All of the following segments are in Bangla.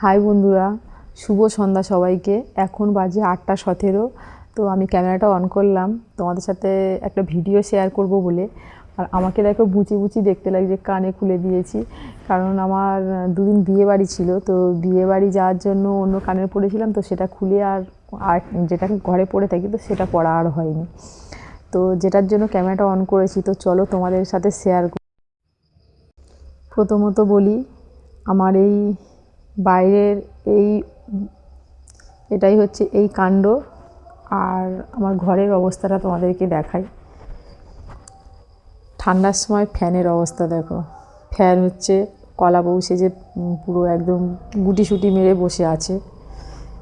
হাই বন্ধুরা, শুভ সন্ধ্যা সবাইকে। এখন বাজে 8:17। তো আমি ক্যামেরাটা অন করলাম তোমাদের সাথে একটা ভিডিও শেয়ার করব বলে। আর আমাকে দেখো বুচি বুচি দেখতে লাগছে, কানে খুলে দিয়েছি, কারণ আমার দুদিন বিয়ে বাড়ি ছিল। তো বিয়ে বাড়ি যাওয়ার জন্য অন্য কানের পরেছিলাম, তো সেটা খুলে আর যেটাকে ঘরে পরে থাকি তো সেটা পরা আর হয়নি। তো যেটার জন্য ক্যামেরাটা অন করেছি, তো চলো তোমাদের সাথে শেয়ার করি। প্রথমত বলি, আমার এই বাইরের এটাই হচ্ছে এই কাণ্ড। আর আমার ঘরের অবস্থাটা তোমাদেরকে দেখাই। ঠান্ডার সময় ফ্যানের অবস্থা দেখো। ফ্যান হচ্ছে কলা বউ সেজে পুরো একদম গুটি সুটি মেরে বসে আছে।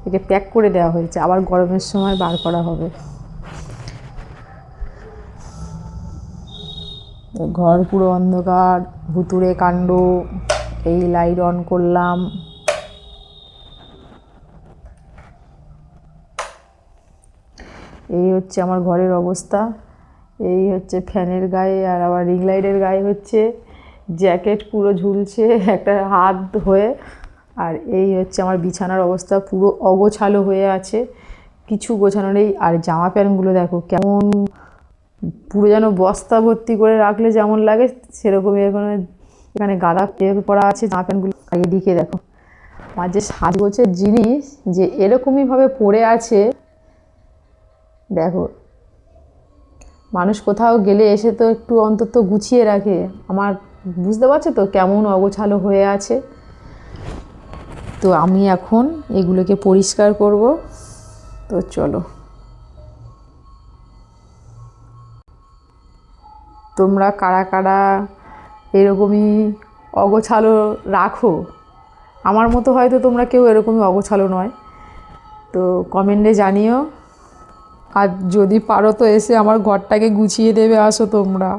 একে প্যাক করে দেওয়া হয়েছে, আবার গরমের সময় বার করা হবে। ঘর পুরো অন্ধকার, ভুতুড়ে কাণ্ড। এই লাইট অন করলাম। এই হচ্ছে আমার ঘরের অবস্থা। এই হচ্ছে ফ্যানের গায়ে, আর আবার রিং লাইটের গায়ে হচ্ছে জ্যাকেট পুরো ঝুলছে একটা হাত হয়ে। আর এই হচ্ছে আমার বিছানার অবস্থা, পুরো অগোছালো হয়ে আছে, কিছু গোছানো নেই। আর জামা প্যান্টগুলো দেখো কেমন, পুরো যেন বস্তা ভর্তি করে রাখলে যেমন লাগে সেরকমই। এখানে গাদা পড়া আছে জামা প্যান্টগুলো। এদিকে দেখো আমার যে সাজগোছের জিনিস যে এরকমইভাবে পড়ে আছে। দেখো, মানুষ কোথাও গেলে এসে তো একটু অন্তত গুছিয়ে রাখে, আমার বুঝতে পারছো তো কেমন অগোছালো হয়ে আছে। তো আমি এখন এগুলোকে পরিষ্কার করব। তো চলো, তোমরা কারা কারা এরকমই অগোছালো রাখো? আমার মতো হয়তো তোমরা কেউ এরকমই অগোছালো নয়, তো কমেন্টে জানিও। আর যদি পারো তো এসে আমার ঘরটাকে গুছিয়ে দেবে, আসো তোমরা।